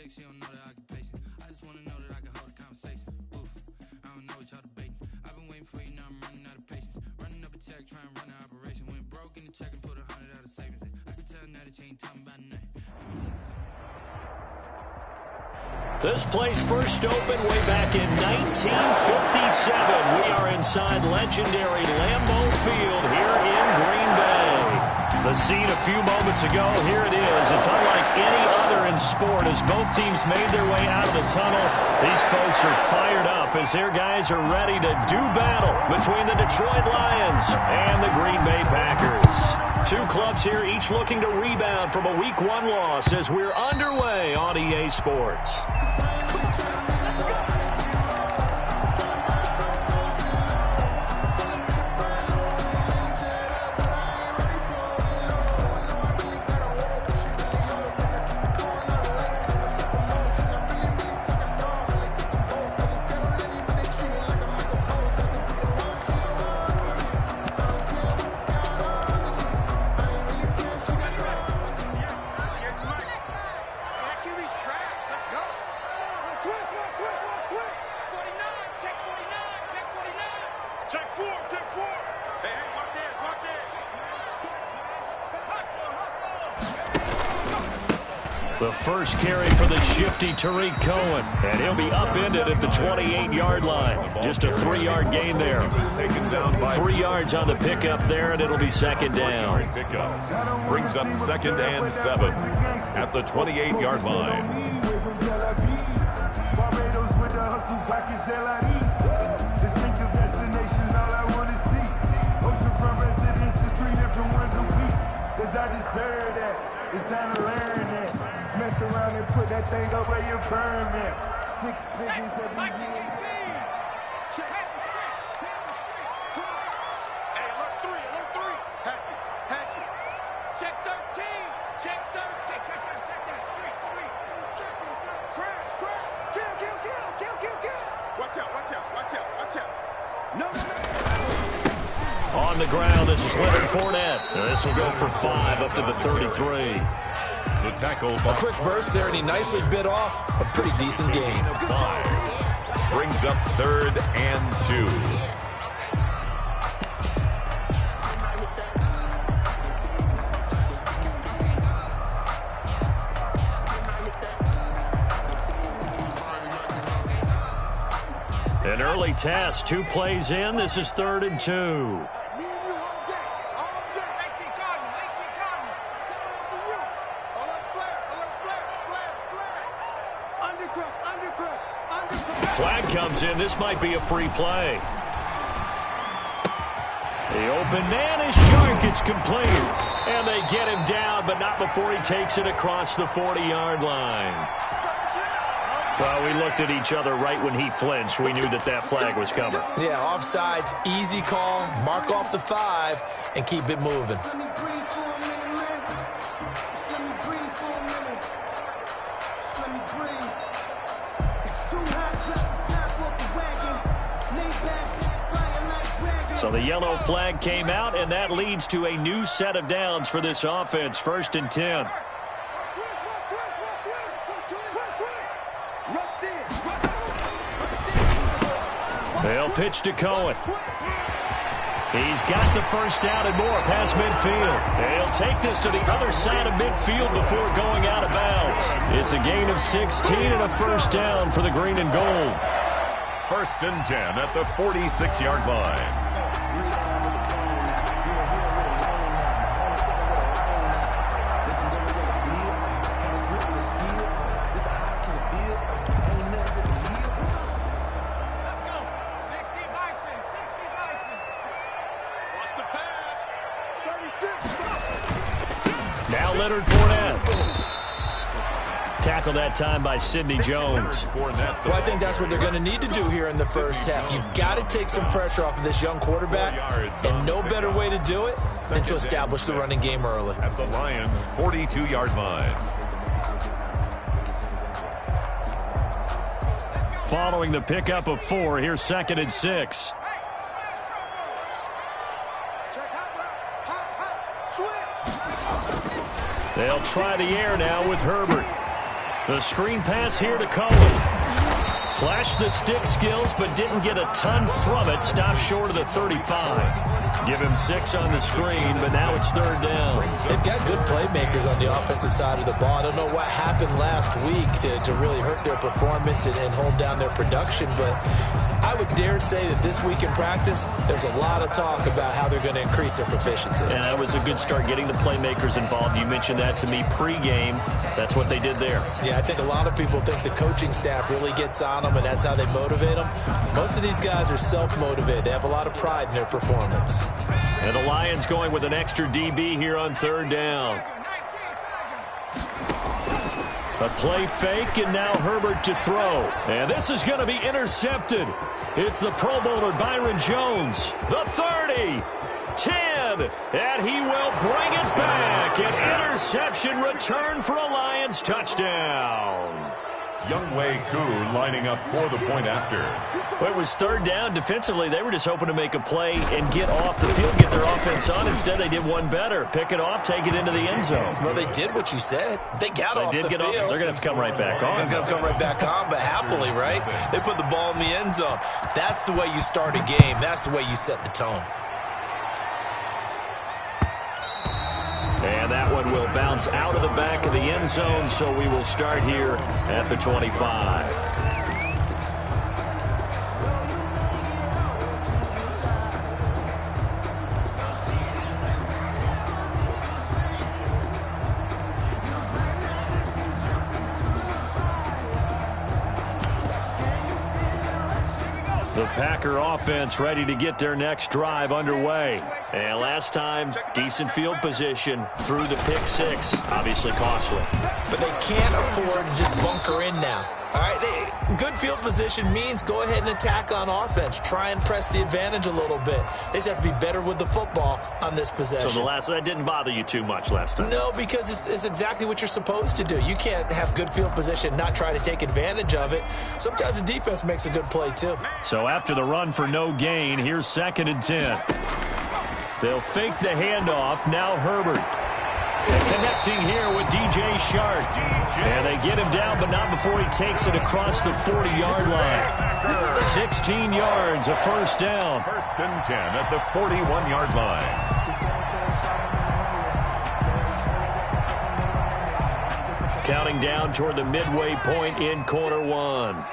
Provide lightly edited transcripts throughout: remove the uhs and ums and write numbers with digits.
chick, she don't know the occupation. I just wanna know that I can hold a conversation. Oof, I don't know what y'all debating. I've been waiting for you, now I'm running out of patience. Running up a check, trying to run an operation. Went broke in the check and put 100 out of savings in. I can tell now that you ain't talking about nothing. This place first opened way back in 1957. We are inside legendary Lambeau Field here in Green Bay. The scene a few moments ago, here it is. It's unlike any other in sport as both teams made their way out of the tunnel. These folks are fired up as their guys are ready to do battle between the Detroit Lions and the Green Bay Packers. Two clubs here, each looking to rebound from a Week 1 loss as we're underway on EA Sports. The first carry for the shifty Tariq Cohen, and he'll be upended at the 28-yard line. Just a 3-yard gain there. 3 yards on the pickup there, and it'll be second down. Brings up 2nd and 7 at the 28-yard line. It's time to learn that. Mess around and put that thing up where your permit. 6 figures every year. Hey, alert 3. Hatchet. Check 13. Check that street. He's checking. Crash. Kill. Watch out. No. On the ground, this is Leonard Fournette. This will go for 5 up to the 33. The tackle. A quick burst there, and he nicely bit off a pretty decent gain. 5. Brings up 3rd and 2. An early test, 2 plays in. This is 3rd and 2. Flag comes in. This might be a free play. The open man is Shark. It's complete. And they get him down, but not before he takes it across the 40-yard line. Well, we looked at each other right when he flinched. We knew that flag was coming. Yeah, offsides, easy call, mark off the 5, and keep it moving. So the yellow flag came out, and that leads to a new set of downs for this offense. 1st and 10. They'll pitch to Cohen. He's got the first down and more past midfield. They'll take this to the other side of midfield before going out of bounds. It's a gain of 16 and a first down for the green and gold. 1st and 10 at the 46-yard line. Now Leonard Fournette. Tackle that time by Sidney Jones. Well, I think that's what they're going to need to do here in the first half. You've got to take some pressure off of this young quarterback, and no better way to do it than to establish the running game early. At the Lions' 42-yard line. Following the pickup of 4, here's 2nd and 6. They'll try the air now with Herbert. The screen pass here to Cohen. Flashed the stick skills, but didn't get a ton from it. Stopped short of the 35. Give him 6 on the screen, but now it's 3rd down. They've got good playmakers on the offensive side of the ball. I don't know what happened last week to really hurt their performance and hold down their production, but I would dare say that this week in practice, there's a lot of talk about how they're going to increase their proficiency. And that was a good start, getting the playmakers involved. You mentioned that to me pregame. That's what they did there. Yeah, I think a lot of people think the coaching staff really gets on them, and that's how they motivate them. Most of these guys are self-motivated. They have a lot of pride in their performance. And the Lions going with an extra DB here on 3rd down. A play fake, and now Herbert to throw. And this is going to be intercepted. It's the Pro Bowler Byron Jones. The 30, 10, and he will bring it back. An interception return for a Lions touchdown. Younghoe Koo lining up for the point after. Well, it was 3rd down. Defensively, they were just hoping to make a play and get off the field, get their offense on. Instead, they did one better. Pick it off, take it into the end zone. Well, they did what you said. They got off the field. They're going to have to come right back on. They're going to come right back on, but happily, right? They put the ball in the end zone. That's the way you start a game. That's the way you set the tone. And that one will bounce out of the back of the end zone, so we will start here at the 25. The Packer offense ready to get their next drive underway. And last time, decent field position through the pick 6. Obviously costly. But they can't afford to just bunker in now. All right, good field position means go ahead and attack on offense. Try and press the advantage a little bit. They just have to be better with the football on this possession. So that didn't bother you too much last time? No, because it's exactly what you're supposed to do. You can't have good field position, not try to take advantage of it. Sometimes the defense makes a good play, too. So after the run for no gain, here's 2nd and 10. They'll fake the handoff. Now Herbert. Connecting here with DJ Shark. And they get him down, but not before he takes it across the 40-yard line. 16 yards, a 1st down. 1st and 10 at the 41-yard line. Counting down toward the midway point in quarter 1.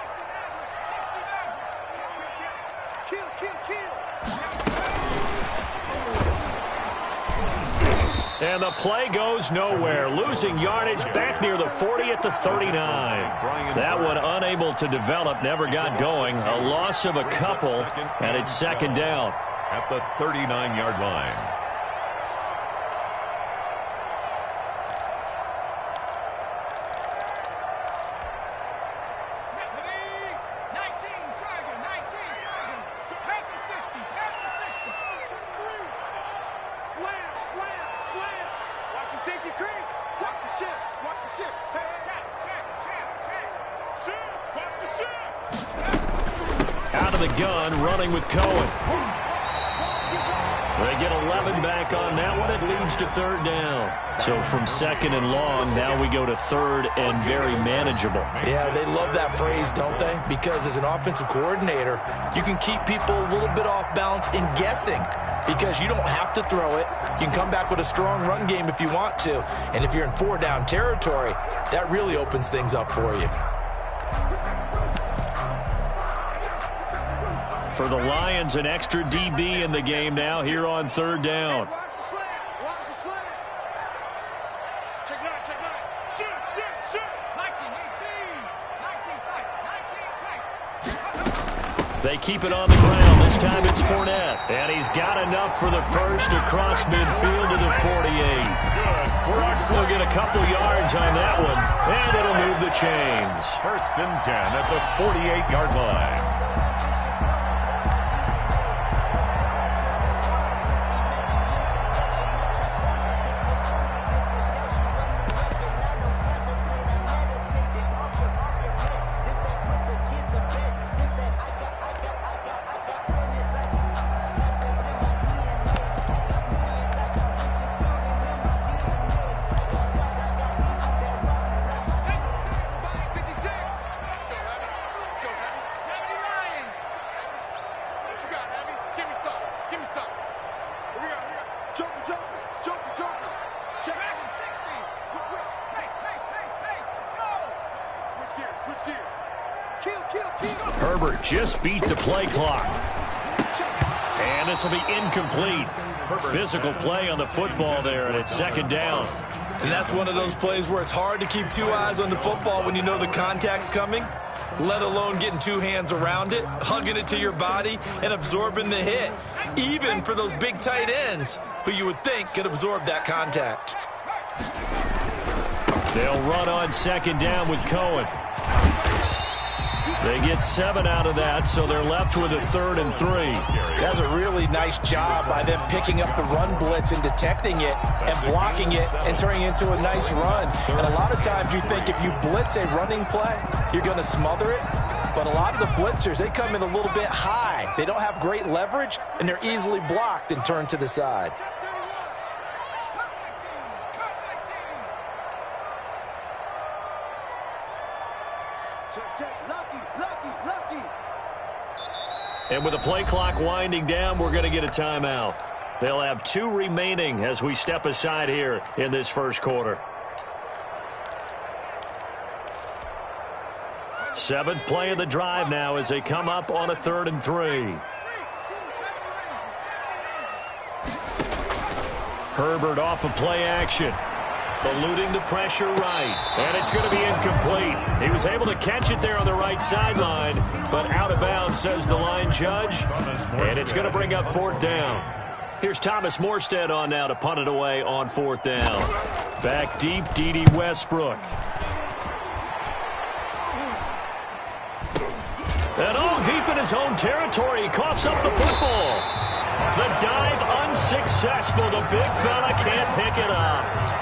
And the play goes nowhere. Losing yardage back near the 40 at the 39. That one unable to develop, never got going. A loss of a couple, and it's 2nd down. At the 39-yard line. Out of the gun, running with Cohen. They get 11 back on that one. It leads to 3rd down. So from 2nd and long, now we go to 3rd and very manageable. Yeah, they love that phrase, don't they? Because as an offensive coordinator, you can keep people a little bit off balance in guessing. Because you don't have to throw it. You can come back with a strong run game if you want to. And if you're in 4-down territory, that really opens things up for you. For the Lions, an extra DB in the game now here on 3rd down. They keep it on the ground. This time it's Fournette. And he's got enough for the first across midfield to the 48. We'll get a couple yards on that one, and it'll move the chains. 1st and 10 at the 48-yard line. Joker. Check. 60. Pace. Let's go. Switch gears. Kill. Herbert just beat the play clock. And this will be incomplete. Physical play on the football there, and it's second down. And that's one of those plays where it's hard to keep two eyes on the football when you know the contact's coming, let alone getting two hands around it, hugging it to your body, and absorbing the hit, even for those big tight ends who you would think could absorb that contact. They'll run on second down with Cohen. They get 7 out of that, so they're left with a 3rd and 3. That's a really nice job by them picking up the run blitz and detecting it and blocking it and turning it into a nice run. And a lot of times you think if you blitz a running play, you're going to smother it. But a lot of the blitzers, they come in a little bit high. They don't have great leverage, and they're easily blocked and turned to the side. Lucky. And with the play clock winding down, we're going to get a timeout. They'll have 2 remaining as we step aside here in this first quarter. 7th play of the drive now as they come up on a 3rd and 3. Herbert off of play action. Eluding the pressure right. And it's going to be incomplete. He was able to catch it there on the right sideline, but out of bounds, says the line judge. And it's going to bring up 4th down. Here's Thomas Morstead on now to punt it away on 4th down. Back deep, D.D. Westbrook. And all deep in his own territory, he coughs up the football. The dive unsuccessful. The big fella can't pick it up.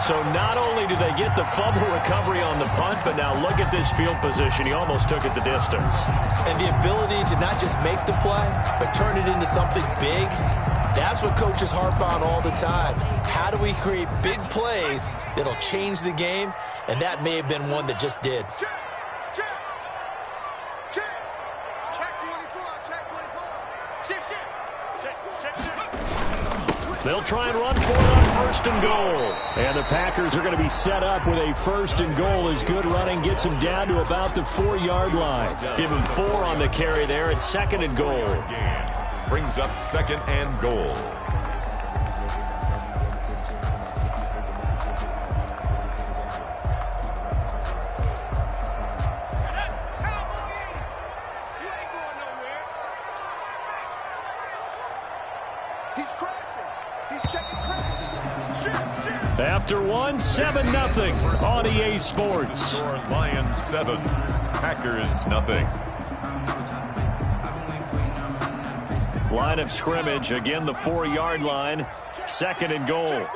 So not only do they get the fumble recovery on the punt, but now look at this field position. He almost took it the distance. And the ability to not just make the play, but turn it into something big, that's what coaches harp on all the time. How do we create big plays that'll change the game? And that may have been one that just did. They'll try and run for it on 1st and goal. And the Packers are going to be set up with a 1st and goal as good running gets him down to about the 4-yard line. Give him 4 on the carry there at 2nd and goal. Brings up 2nd and goal. After 1, 7-0 on EA Sports. Lions 7, Packers nothing. Line of scrimmage, again the 4-yard line, 2nd and goal.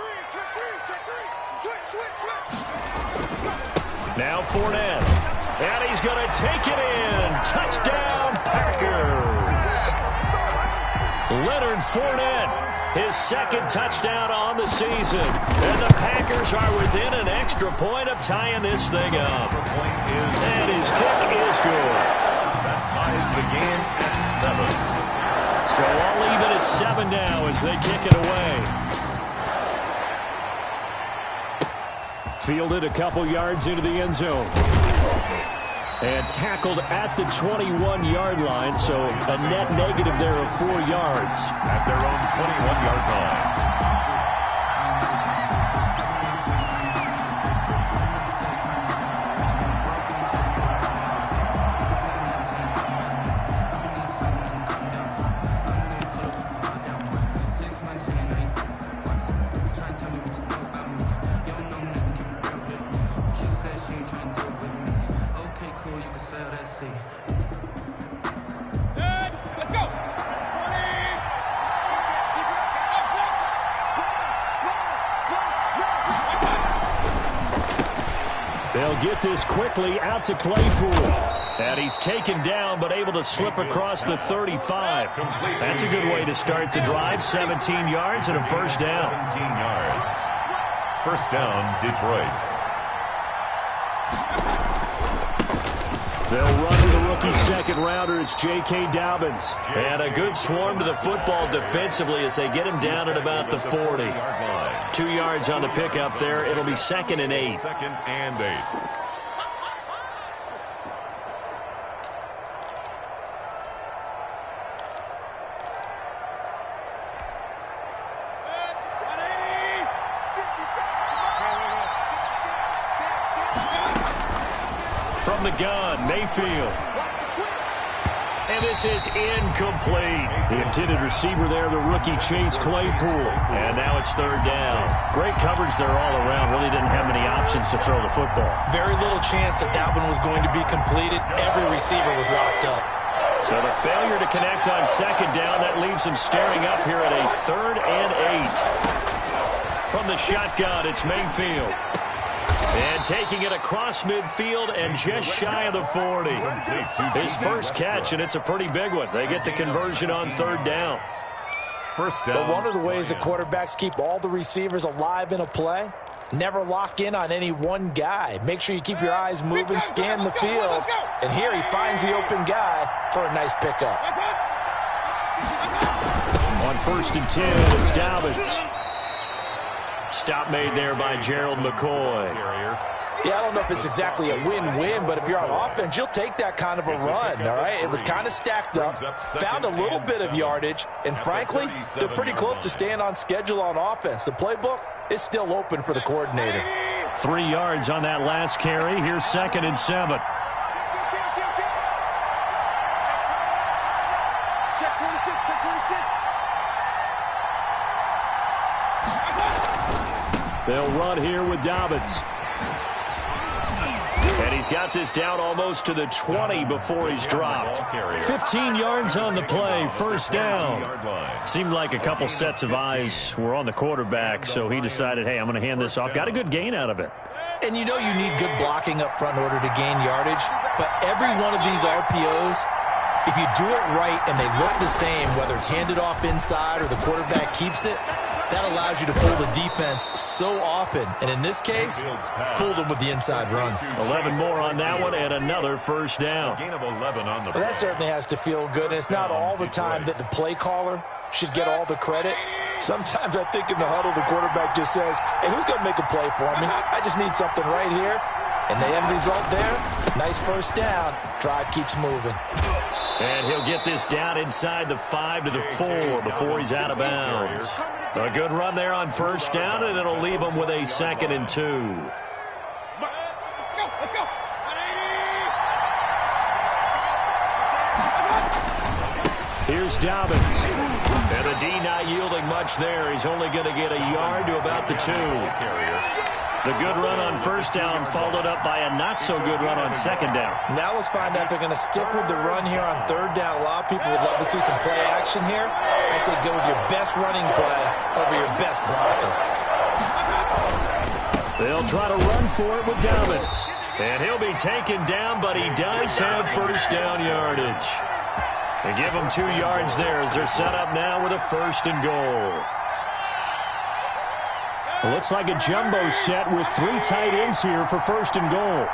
Now Fournette, and he's going to take it in. Touchdown, Packers. Leonard Fournette. His 2nd touchdown on the season. And the Packers are within an extra point of tying this thing up. And his kick is good. That ties the game at 7. So all even at 7 now as they kick it away. Fielded a couple yards into the end zone. And tackled at the 21-yard line, so a net negative there of 4 yards. At their own 21-yard line. They'll get this quickly out to Claypool. And he's taken down, but able to slip across the 35. That's a good way to start the drive. 17 yards and a 1st down. 17 yards. 1st down, Detroit. They'll run to the rookie second-rounder. It's J.K. Dobbins. And a good swarm to the football defensively as they get him down at about the 40. 2 yards on the pickup there. It'll be 2nd and 8. 2nd and 8. From the gun, Mayfield. And this is incomplete. The intended receiver there, the rookie Chase Claypool. And now it's 3rd down. Great coverage there all around. Really didn't have many options to throw the football. Very little chance that that one was going to be completed. Every receiver was locked up. So the failure to connect on 2nd down, that leaves them staring up here at a 3rd and 8. From the shotgun, it's Mayfield. And taking it across midfield and just shy of the 40. His first catch, and it's a pretty big one. They get the conversion on 3rd down. First down. But one of the ways that quarterbacks keep all the receivers alive in a play, never lock in on any one guy. Make sure you keep your eyes moving, scan the field. And here he finds the open guy for a nice pickup. On 1st and 10, it's Dobbins. Stop made there by Gerald McCoy. Yeah, I don't know if it's exactly a win-win, but if you're on offense, you'll take that kind of a run, all right? It was kind of stacked up, found a little bit of yardage, and frankly, they're pretty close to staying on schedule on offense. The playbook is still open for the coordinator. 3 yards on that last carry. Here's 2nd and 7. Check 26, check 26. They'll run here with Dobbins. And he's got this down almost to the 20 before he's dropped. 15 yards on the play, 1st down. Seemed like a couple sets of eyes were on the quarterback, so he decided, hey, I'm going to hand this off. Got a good gain out of it. And you know you need good blocking up front in order to gain yardage, but every one of these RPOs, if you do it right and they look the same, whether it's handed off inside or the quarterback keeps it, that allows you to fool the defense so often. And in this case, fooled them with the inside run. 11 more on that one and another 1st down. Gain of 11 on the Well, that certainly has to feel good. And it's not all the time that the play caller should get all the credit. Sometimes I think in the huddle, the quarterback just says, hey, who's going to make a play for me? I just need something right here. And the end result there, nice 1st down. Drive keeps moving. And he'll get this down inside the 5 to the 4 before he's out of bounds. A good run there on 1st down, and it'll leave him with a 2nd and 2. Here's Dobbins. And the D not yielding much there. He's only going to get a yard to about the 2. The good run on 1st down followed up by a not-so-good run on 2nd down. Now let's find out if they're going to stick with the run here on 3rd down. A lot of people would love to see some play action here. I say go with your best running play over your best blocker. They'll try to run for it with Dobbins. And he'll be taken down, but he does have 1st down yardage. They give him 2 yards there as they're set up now with a 1st and goal. It looks like a jumbo set with 3 tight ends here for 1st and goal.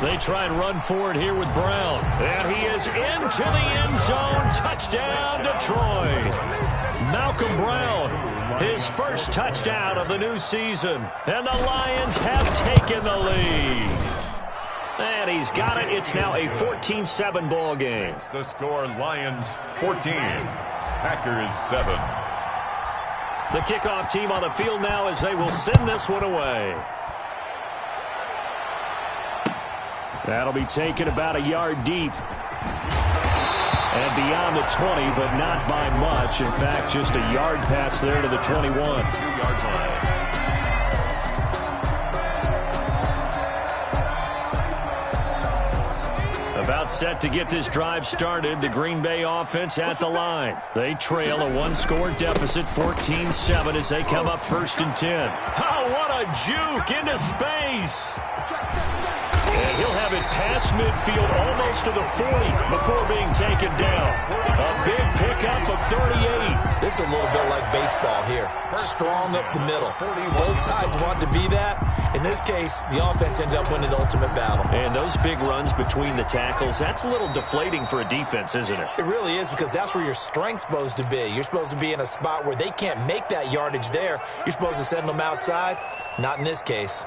They try and run forward here with Brown. And he is into the end zone. Touchdown, Detroit. Malcolm Brown, his first touchdown of the new season. And the Lions have taken the lead. And he's got it. It's now a 14-7 ball game. The score, Lions 14, Packers 7. The kickoff team on the field now as they will send this one away. That'll be taken about a yard deep. And beyond the 20, but not by much. In fact, just a yard pass there to the 21. 2 yards line. About set to get this drive started. The Green Bay offense at the line. They trail a 1-score deficit, 14-7, as they come up 1st and 10. Oh, what a juke into space. And he'll have it past midfield almost to the 40 before being taken down. A big pickup of 38. This is a little bit like baseball here. Strong up the middle. Both sides want to be that. In this case, the offense ended up winning the ultimate battle. And those big runs between the tackles, that's a little deflating for a defense, isn't it? It really is, because that's where your strength's supposed to be. You're supposed to be in a spot where they can't make that yardage there. You're supposed to send them outside. Not in this case.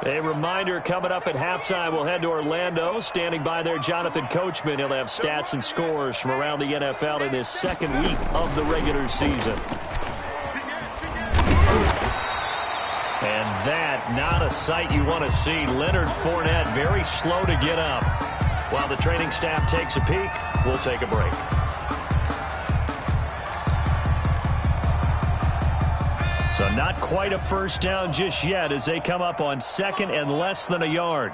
A reminder, coming up at halftime, we'll head to Orlando. Standing by there, Jonathan Coachman. He'll have stats and scores from around the NFL in his second week of the regular season. And that, not a sight you want to see. Leonard Fournette very slow to get up. While the training staff takes a peek, we'll take a break. So not quite a first down just yet as they come up on second and less than a yard.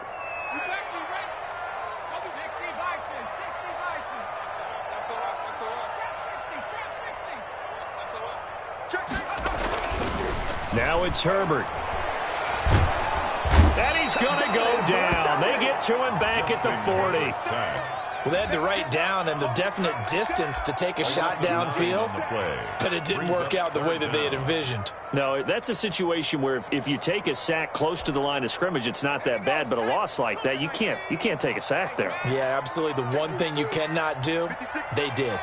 Now it's Herbert. And he's going to go down. They get to him back at the 40. Well, they had the right down and the definite distance to take a shot downfield, but it didn't work out the way that they had envisioned. No, that's a situation where if you take a sack close to the line of scrimmage, it's not that bad, but a loss like that, you can't take a sack there. Yeah, absolutely. The one thing you cannot do, they did.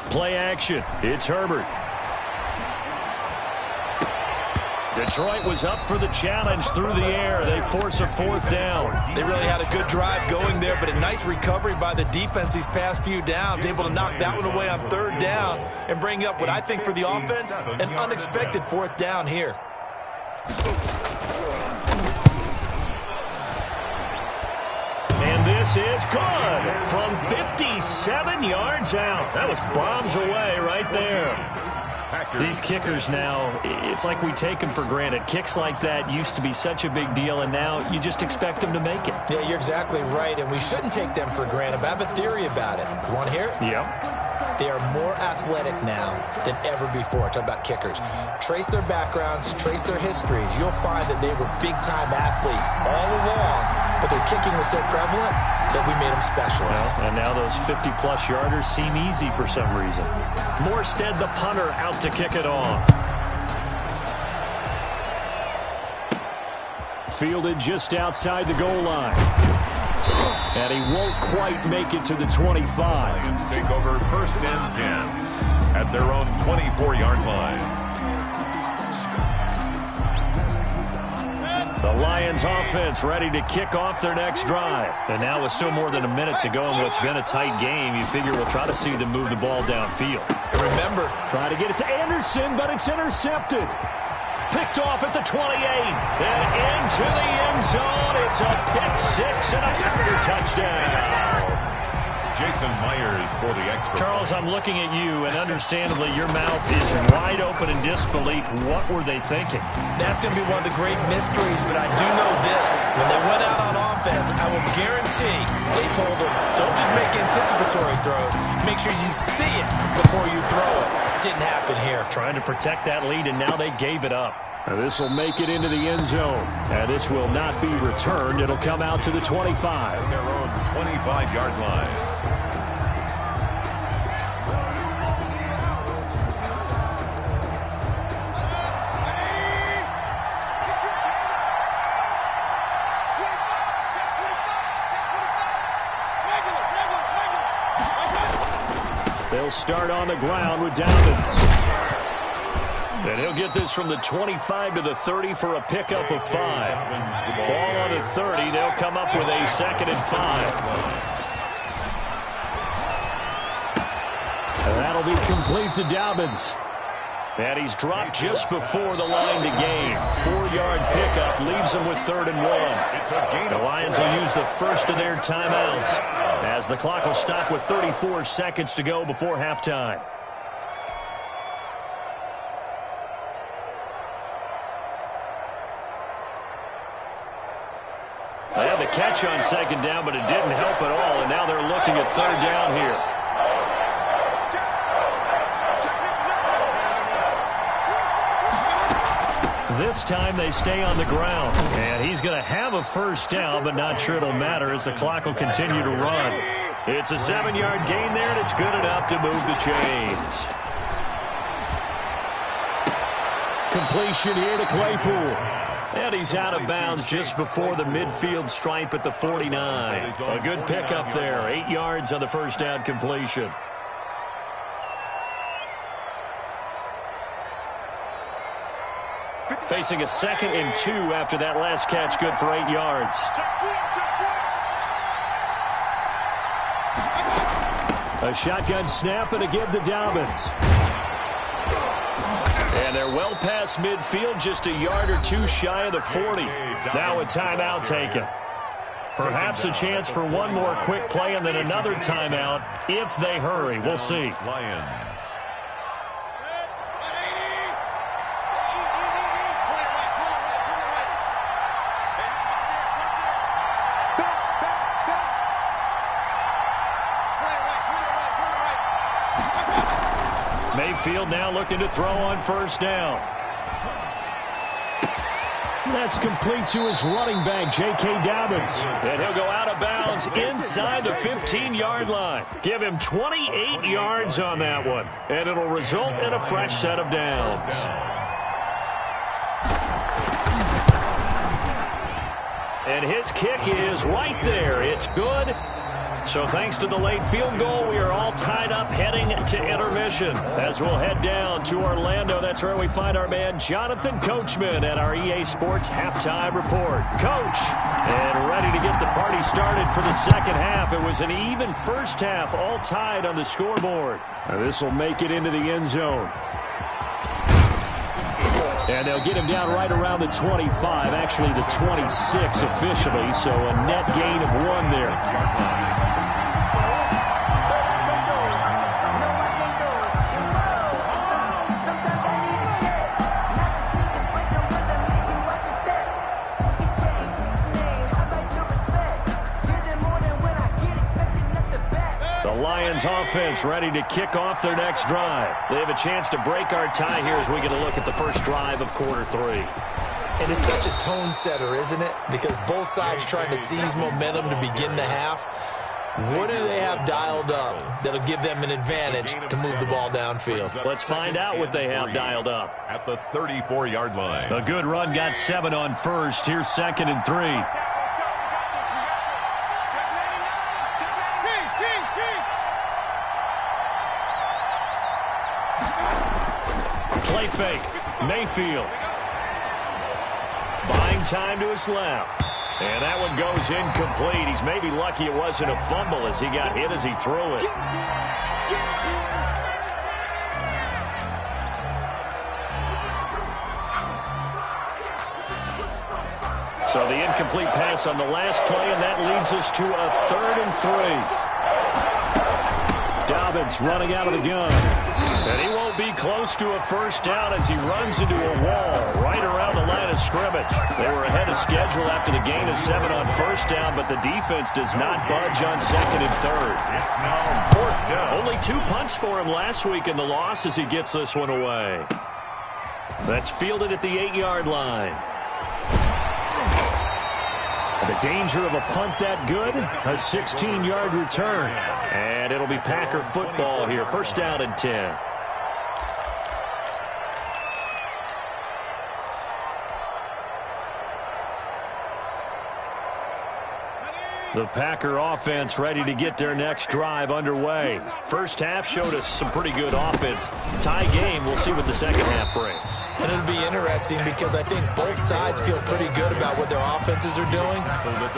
Play action. It's Herbert. Detroit was up for the challenge through the air. They force a fourth down. They really had a good drive going there, but a nice recovery by the defense these past few downs, able to knock that one away on third down and bring up what I think for the offense, an unexpected fourth down here. And this is good from 57 yards out. That was bombs away right there. These kickers now, it's like we take them for granted. Kicks like that used to be such a big deal, and now you just expect them to make it. Yeah, you're exactly right, and we shouldn't take them for granted, but I have a theory about it. You want to hear it? Yeah. They are more athletic now than ever before. Talk about kickers. Trace their backgrounds, trace their histories. You'll find that they were big-time athletes all along, but their kicking was so prevalent that we made them specialists. Well, and now those 50-plus yarders seem easy for some reason. Morstead, the punter, out to kick it off. Fielded just outside the goal line. And he won't quite make it to the 25. Lions take over first and 10 at their own 24-yard line. The Lions offense ready to kick off their next drive. And now with still more than a minute to go in what's been a tight game, you figure we'll try to see them move the ball downfield. And remember, try to get it to Anderson, but it's intercepted. Picked off at the 28. And into the end zone. It's a pick six and a Packer touchdown. Jason Myers for the expert. Charles, I'm looking at you, and understandably your mouth is wide open in disbelief. What were they thinking? That's going to be one of the great mysteries, but I do know this. When they went out on offense, I will guarantee they told them, don't just make anticipatory throws. Make sure you see it before you throw it. Didn't happen here. Trying to protect that lead, and now they gave it up. Now this will make it into the end zone. And this will not be returned. It'll come out to the 25. Their own 25-yard line. They'll start on the ground with Dobbins. And he'll get this from the 25 to the 30 for a pickup of 5. Ball on the 30. They'll come up with a 2nd and 5. And that'll be complete to Dobbins. And he's dropped just before the line to gain. 4-yard pickup leaves him with 3rd and 1. The Lions will use the first of their timeouts as the clock will stop with 34 seconds to go before halftime. They had the catch on 2nd down, but it didn't help at all, and now they're looking at 3rd down here. This time they stay on the ground. And he's going to have a first down, but not sure it'll matter as the clock will continue to run. It's a 7-yard gain there, and it's good enough to move the chains. Completion here to Claypool. And he's out of bounds just before the midfield stripe at the 49. A good pickup there. 8 yards on the first down completion. Facing a 2nd and 2 after that last catch, good for 8 yards. A shotgun snap and a give to Dobbins. And they're well past midfield, just a yard or two shy of the 40. Now a timeout taken. Perhaps a chance for one more quick play and then another timeout if they hurry. We'll see. Lions. Mayfield now looking to throw on first down. That's complete to his running back, J.K. Dobbins. And he'll go out of bounds inside the 15-yard line. Give him 28 yards on that one. And it'll result in a fresh set of downs. And his kick is right there. It's good. So thanks to the late field goal, we are all tied up heading to intermission. As we'll head down to Orlando, that's where we find our man Jonathan Coachman at our EA Sports Halftime Report. Coach, and ready to get the party started for the second half. It was an even first half, all tied on the scoreboard. This will make it into the end zone. And they'll get him down right around the 25, actually the 26 officially, so a net gain of 1 there. Lions offense ready to kick off their next drive. They have a chance to break our tie here as we get a look at the first drive of quarter 3. And it's such a tone setter, isn't it? Because both sides trying to seize momentum to begin the half. What do they have dialed up that'll give them an advantage to move the ball downfield? Let's find out what they have dialed up. At the 34-yard line. A good run got 7 on first. Here's 2nd and 3. Play fake. Mayfield. Buying time to his left. And that one goes incomplete. He's maybe lucky it wasn't a fumble as he got hit as he threw it. So the incomplete pass on the last play, and that leads us to a 3rd and 3. Dobbins running out of the gun. And he won't be close to a first down as he runs into a wall right around the line of scrimmage. They were ahead of schedule after the gain of 7 on first down, but the defense does not budge on 2nd and 3rd. It's now 4th down. Only 2 punts for him last week in the loss as he gets this one away. That's fielded at the 8-yard line. The danger of a punt that good, a 16-yard return. And it'll be Packer football here. First down and 10. The Packer offense ready to get their next drive underway. First half showed us some pretty good offense. Tie game, we'll see what the second half brings. And it'll be interesting because I think both sides feel pretty good about what their offenses are doing.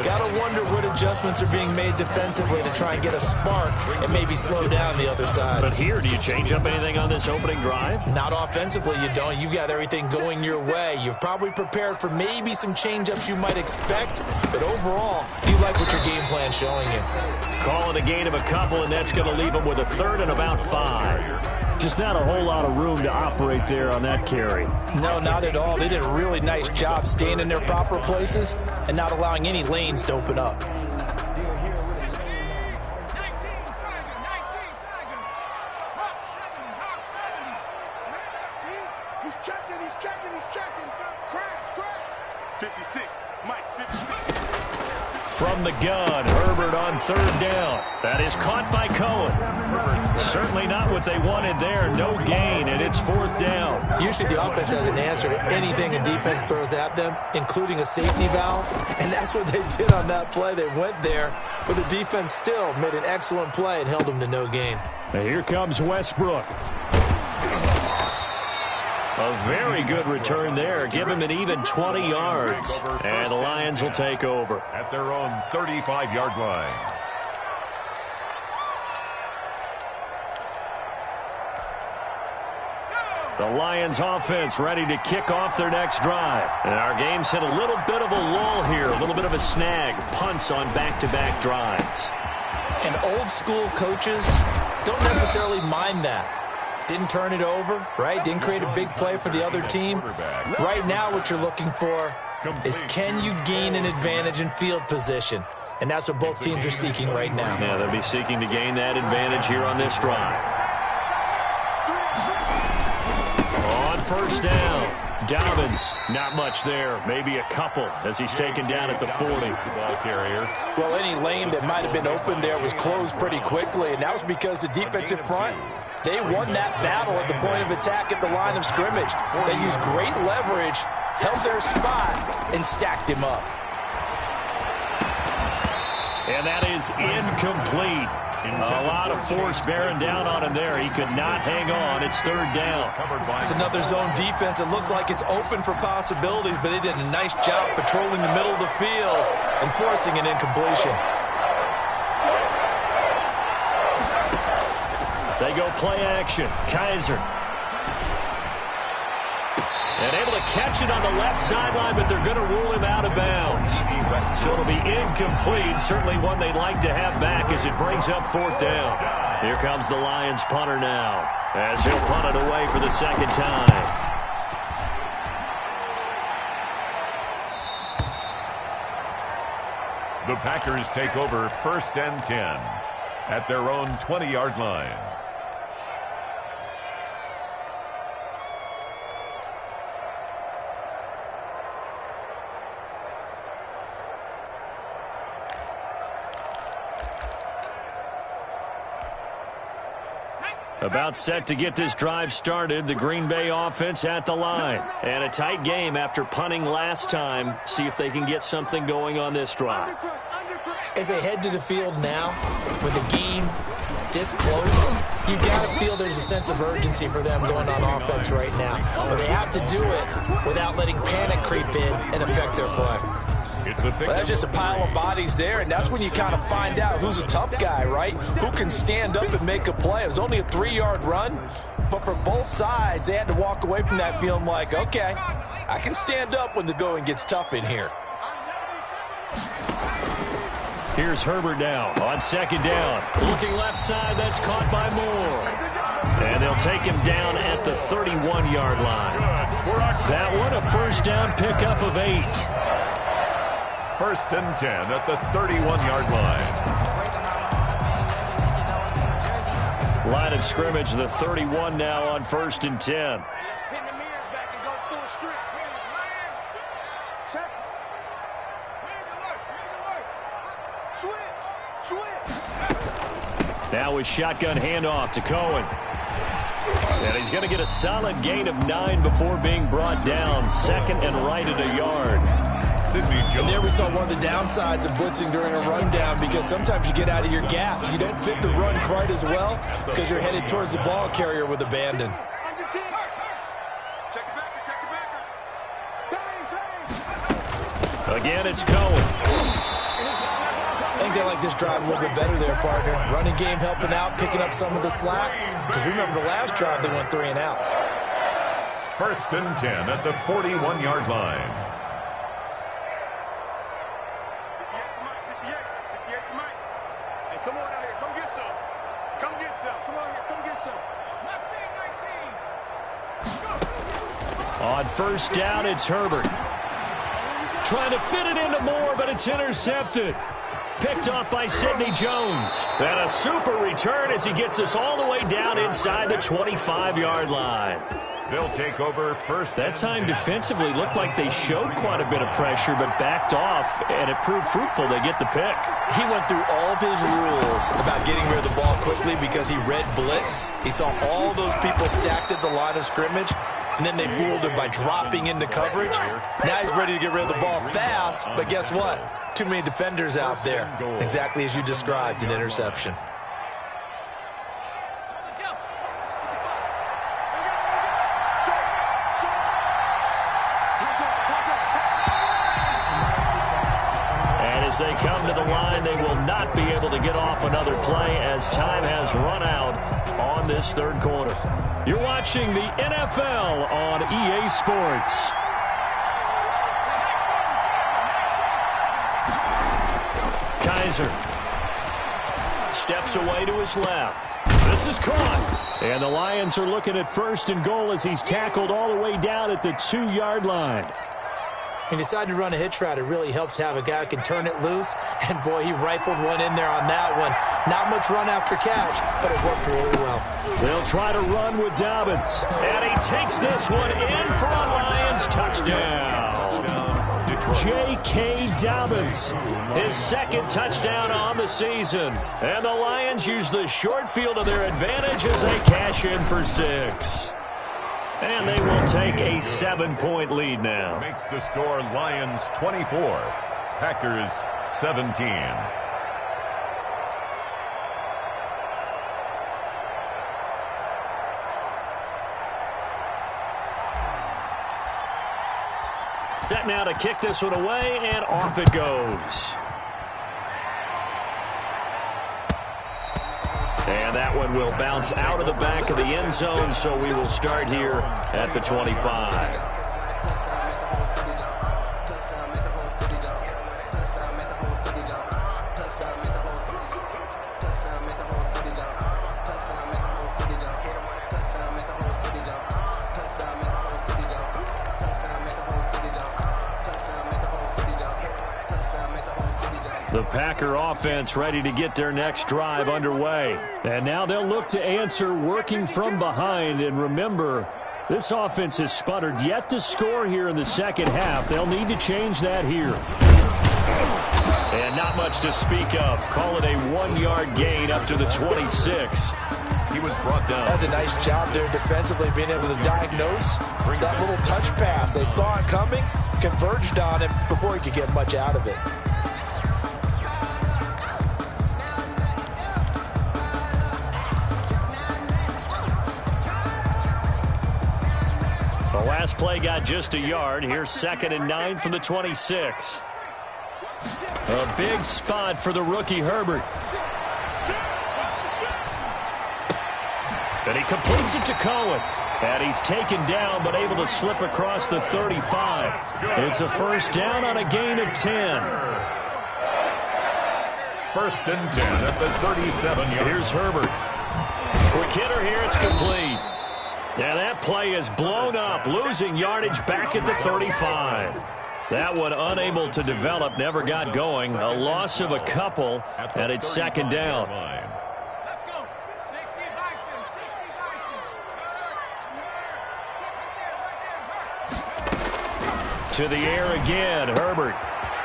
Got to wonder what adjustments are being made defensively to try and get a spark and maybe slow down the other side. But here, do you change up anything on this opening drive? Not offensively, you don't. You've got everything going your way. You've probably prepared for maybe some change-ups you might expect, but overall, you like what your game plan showing you. Call it a gain of a couple, and that's going to leave them with a 3rd and about 5. Just not a whole lot of room to operate there on that carry. No, not at all. They did a really nice job staying in their proper places and not allowing any lanes to open up. He's checking. 56. Mike, 56. From the gun, Herbert on third down. That is caught by Cohen. Certainly not what they wanted there. No gain, and it's fourth down. Usually the offense has an answer to anything a defense throws at them, including a safety valve, and that's what they did on that play. They went there, but the defense still made an excellent play and held them to no gain. Now here comes Westbrook. A very good return there. Give him an even 20 yards. And the Lions will take over. At their own 35-yard line. The Lions offense ready to kick off their next drive. And our game's hit a little bit of a lull here. A little bit of a snag. Punts on back-to-back drives. And old school coaches don't necessarily mind that. Didn't turn it over, right? Didn't create a big play for the other team. Right now what you're looking for is can you gain an advantage in field position? And that's what both teams are seeking right now. Yeah, they'll be seeking to gain that advantage here on this drive. On first down, Dobbins, not much there. Maybe a couple as he's taken down at the 40. Well, any lane that might have been open there was closed pretty quickly, and that was because the defensive front, they won that battle at the point of attack at the line of scrimmage. They used great leverage, held their spot, and stacked him up. And that is incomplete. A lot of force bearing down on him there. He could not hang on. It's third down. It's another zone defense. It looks like it's open for possibilities, but they did a nice job patrolling the middle of the field and forcing an incompletion. They go play action. Kaiser. And able to catch it on the left sideline, but they're going to rule him out of bounds. So it'll be incomplete. Certainly one they'd like to have back as it brings up fourth down. Here comes the Lions punter now as he'll punt it away for the second time. The Packers take over first and 10 at their own 20-yard line. About set to get this drive started. The Green Bay offense at the line. And a tight game after punting last time. See if they can get something going on this drive. As they head to the field now, with the game this close, you've got to feel there's a sense of urgency for them going on offense right now. But they have to do it without letting panic creep in and affect their play. Well, that's just a pile of bodies there, and that's when you kind of find out who's a tough guy, right? Who can stand up and make a play. It was only a 3-yard run, but for both sides, they had to walk away from that feeling like, okay, I can stand up when the going gets tough in here. Here's Herbert now on second down. Looking left side, that's caught by Moore. And they'll take him down at the 31-yard line. That one a first down pickup of 8. First and 10 at the 31-yard line. Line of scrimmage, the 31 now on first and 10. Now with shotgun handoff to Cohen. And he's going to get a solid gain of 9 before being brought down. Second and right at a yard. And there we saw one of the downsides of blitzing during a rundown, because sometimes you get out of your gaps. You don't fit the run quite as well because you're headed towards the ball carrier with abandon. Again, it's Cohen. I think they like this drive a little bit better there, partner. Running game helping out, picking up some of the slack. Because remember the last drive, they went 3 and out. First and 10 at the 41-yard line. On first down, it's Herbert. Trying to fit it into Moore, but it's intercepted. Picked off by Sidney Jones. And a super return as he gets us all the way down inside the 25-yard line. They'll take over first. That time defensively looked like they showed quite a bit of pressure, but backed off, and it proved fruitful. They get the pick. He went through all of his rules about getting rid of the ball quickly because he read blitz. He saw all those people stacked at the line of scrimmage, and then they fooled him by dropping into coverage. Now he's ready to get rid of the ball fast, but guess what? Too many defenders out there. Exactly as you described, an interception. As they come to the line, they will not be able to get off another play as time has run out on this third quarter. You're watching the NFL on EA Sports. Kaiser steps away to his left. This is caught. And the Lions are looking at first and goal as he's tackled all the way down at the 2-yard line. He decided to run a hitch route. It really helps to have a guy who can turn it loose. And, boy, he rifled one in there on that one. Not much run after catch, but it worked really well. They'll try to run with Dobbins. And he takes this one in for a Lions touchdown. J.K. Dobbins, his second touchdown on the season. And the Lions use the short field to their advantage as they cash in for 6. And they will take a 7-point lead now. Makes the score Lions 24, Packers 17. Set now to kick this one away, and off it goes. And that one will bounce out of the back of the end zone, so we will start here at the 25. The Packer offense ready to get their next drive underway. And now they'll look to answer working from behind. And remember, this offense has sputtered yet to score here in the second half. They'll need to change that here. And not much to speak of. Call it a 1-yard gain up to the 26. He was brought down. That's a nice job there defensively, being able to diagnose that little touch pass. They saw it coming, converged on him before he could get much out of it. The last play got just a yard. Here's 2nd and 9 from the 26. A big spot for the rookie Herbert. And he completes it to Cohen. And he's taken down but able to slip across the 35. It's a first down on a gain of 10. 1st and 10 at the 37-yard. Here's Herbert. Quick hitter here. It's complete. And that play is blown up, losing yardage back at the 35. That one unable to develop, never got going. A loss of a couple, and it's 2nd down. Let's go. 60 Bison. To the air again, Herbert.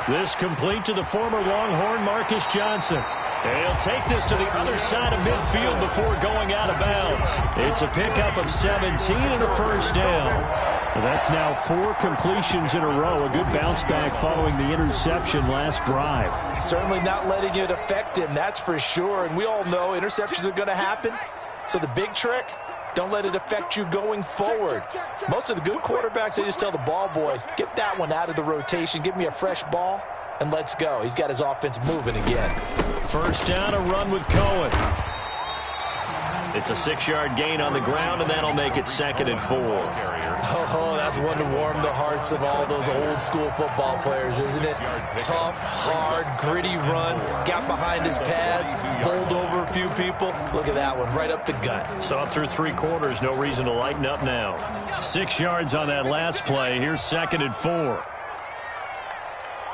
This complete to the former Longhorn Marcus Johnson. And he'll take this to the other side of midfield before going out of bounds. It's a pickup of 17 and a first down. Well, that's now 4 completions in a row. A good bounce back following the interception last drive. Certainly not letting it affect him, that's for sure. And we all know interceptions are going to happen. So the big trick, don't let it affect you going forward. Most of the good quarterbacks, they just tell the ball boy, get that one out of the rotation, give me a fresh ball, and let's go. He's got his offense moving again. First down, a run with Cohen. It's a 6-yard gain on the ground, and that'll make it 2nd and 4. Oh, that's one to warm the hearts of all those old-school football players, isn't it? Tough, hard, gritty run, got behind his pads, bowled over a few people. Look at that one, right up the gut. So through 3 quarters, no reason to lighten up now. 6 yards on that last play. Here's 2nd and 4.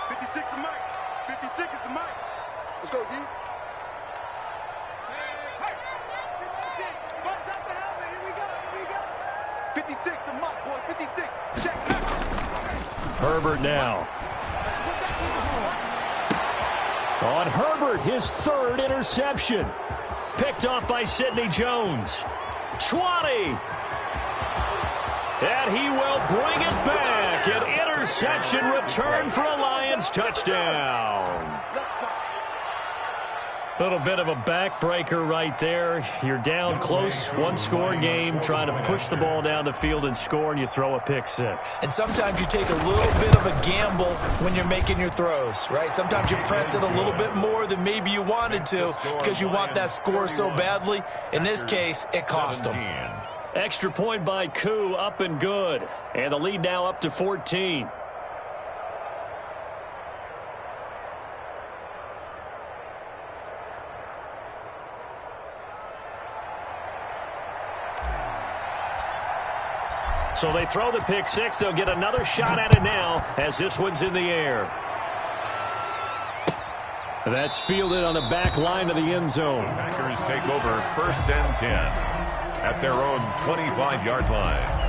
56 is Mike. 56 is the Mike. Let's go, D. 56. 56. Check. Herbert now. On Herbert, his third interception. Picked off by Sidney Jones. 20. And he will bring it back. An interception return for a Lions touchdown. Little bit of a backbreaker right there. You're down close, one-score game, trying to push the ball down the field and score, and you throw a pick six. And sometimes you take a little bit of a gamble when you're making your throws, right? Sometimes you press it a little bit more than maybe you wanted to because you want that score so badly. In this case, it cost them. Extra point by Koo, up and good. And the lead now up to 14. So they throw the pick six. They'll get another shot at it now as this one's in the air. That's fielded on the back line of the end zone. Packers take over 1st and 10 at their own 25-yard line.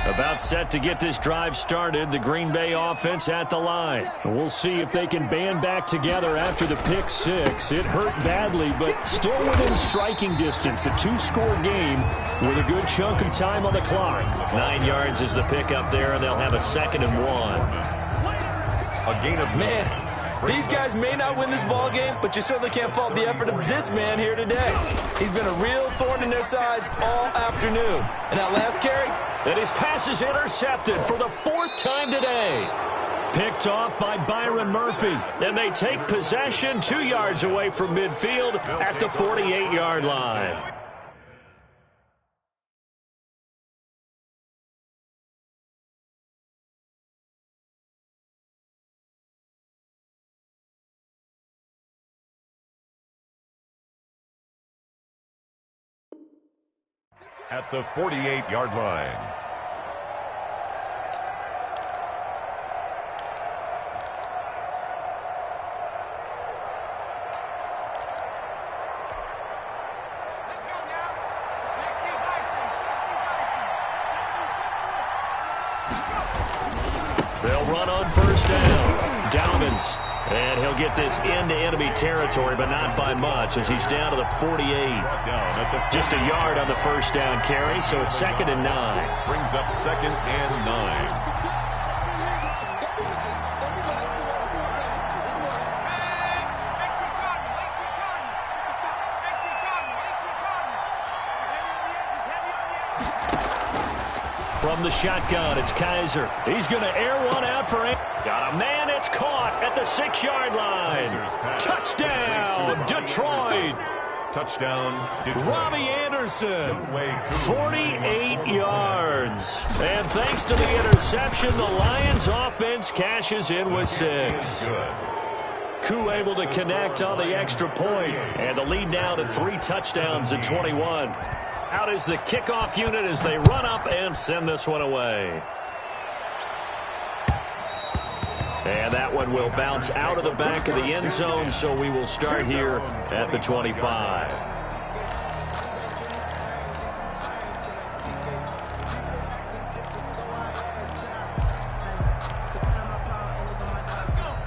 About set to get this drive started, the Green Bay offense at the line. We'll see if they can band back together after the pick six. It hurt badly, but still within striking distance. A two-score game with a good chunk of time on the clock. 9 yards is the pickup there, and they'll have a 2nd and 1. A gain of Man. These guys may not win this ball game, but you certainly can't fault the effort of this man here today. He's been a real thorn in their sides all afternoon. And that last carry? And his pass is intercepted for the 4th time today. Picked off by Byron Murphy. And they take possession 2 yards away from midfield at the 48-yard line. at the 48-yard line. They'll run on first down. Dalvins. And he'll get this into enemy territory, but not by much as he's down to the 48. Just a yard on the first down carry, so it's 2nd and 9. Brings up 2nd and 9. From the shotgun, it's Kaiser. He's going to air one out for him. Got a man, it's caught at the 6-yard line. Touchdown, Detroit. Touchdown, Detroit. Robbie Anderson, 48 yards. And thanks to the interception, the Lions offense cashes in with 6. Koo able to connect on the extra point. And the lead now to 3 touchdowns at 21. Out is the kickoff unit as they run up and send this one away. And that one will bounce out of the back of the end zone, so we will start here at the 25.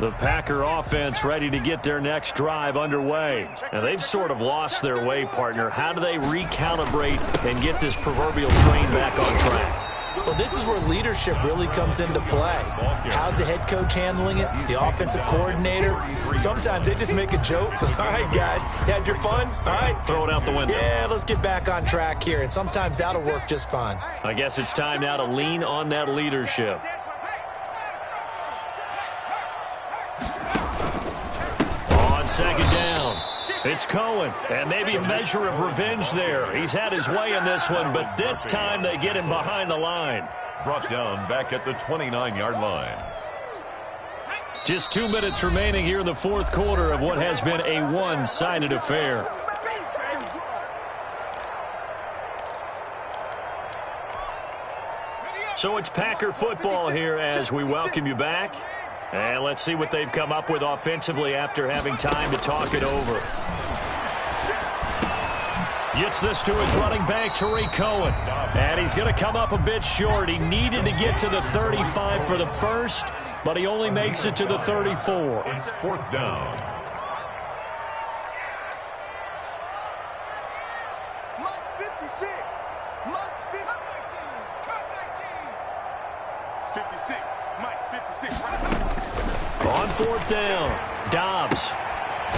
The Packer offense ready to get their next drive underway. And they've sort of lost their way, partner. How do they recalibrate and get this proverbial train back on track? Well, this is where leadership really comes into play. How's the head coach handling it? The offensive coordinator? Sometimes they just make a joke. All right, guys, had your fun? All right. Throw it out the window. Yeah, let's get back on track here. And sometimes that'll work just fine. I guess it's time now to lean on that leadership. On 2nd down, it's Cohen, and maybe a measure of revenge there. He's had his way in this one, but this time they get him behind the line. Brought down back at the 29-yard line. Just 2 minutes remaining here in the 4th quarter of what has been a one-sided affair. So it's Packer football here as we welcome you back. And let's see what they've come up with offensively after having time to talk it over. Gets this to his running back, Tariq Cohen. And he's going to come up a bit short. He needed to get to the 35 for the first, but he only makes it to the 34. It's fourth down. Mike 56. Mike 56. Mike 56. On fourth down, Dobbs.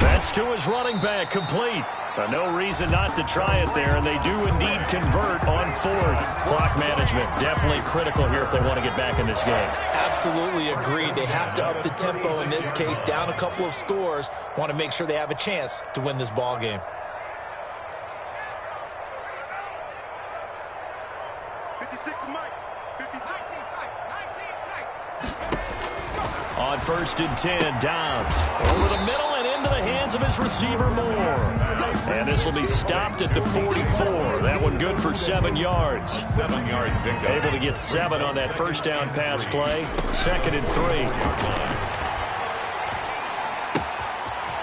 That's to his running back, complete. But no reason not to try it there, and they do indeed convert on fourth. Clock management, definitely critical here if they want to get back in this game. Absolutely agreed. They have to up the tempo in this case, down a couple of scores. Want to make sure they have a chance to win this ball game. 56 to Mike. 56. 19 tight. On first and 10, Dobbs over the middle and into the hands of his receiver, Moore. And this will be stopped at the 44. That one good for 7 yards. 7-yard pickup. Able to get 7 on that first down pass play. 2nd and 3.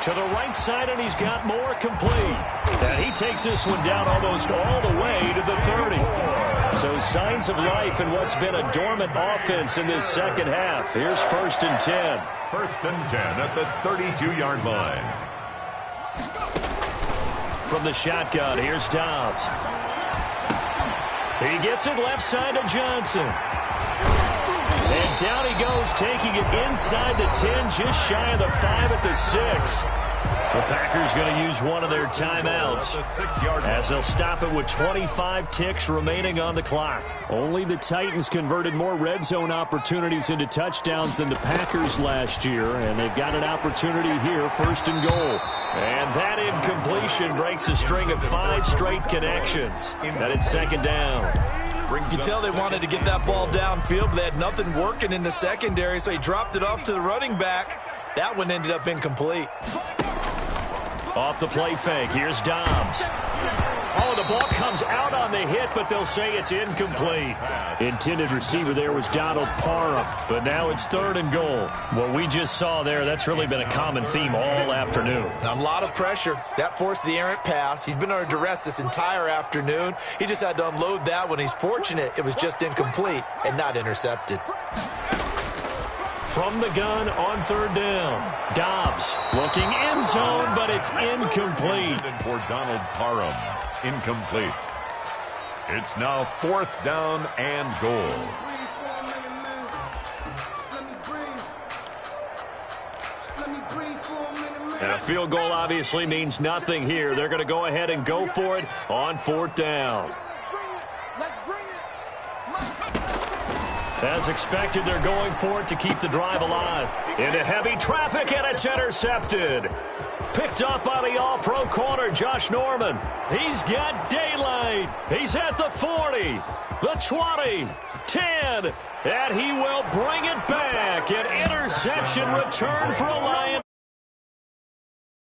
To the right side, and he's got Moore complete. And he takes this one down almost all the way to the 30. So signs of life in what's been a dormant offense in this second half. Here's 1st and 10. 1st and 10 at the 32-yard line. From the shotgun, here's Dobbs. He gets it left side to Johnson. And down he goes, taking it inside the 10, just shy of the 5 at the 6. The Packers going to use one of their timeouts as they'll stop it with 25 ticks remaining on the clock. Only the Titans converted more red zone opportunities into touchdowns than the Packers last year, and they've got an opportunity here, 1st and goal. And that incompletion breaks a string of 5 straight connections. That it's 2nd down. You can tell they wanted to get that ball downfield, but they had nothing working in the secondary, so he dropped it off to the running back. That one ended up incomplete. Off the play fake, here's Dobbs. Oh, the ball comes out on the hit, but they'll say it's incomplete. Intended receiver there was Donald Parham, but now it's 3rd and goal. What we just saw there, that's really been a common theme all afternoon. A lot of pressure. That forced the errant pass. He's been under duress this entire afternoon. He just had to unload that one. He's fortunate it was just incomplete and not intercepted. From the gun on 3rd down, Dobbs looking end zone, but it's incomplete. For Donald Parham, incomplete. It's now 4th down and goal. And a field goal obviously means nothing here. They're going to go ahead and go for it on 4th down. As expected, they're going for it to keep the drive alive. Into heavy traffic, and it's intercepted. Picked up by the all-pro corner, Josh Norman. He's got daylight. He's at the 40, the 20, 10, and he will bring it back. An interception return for a Lion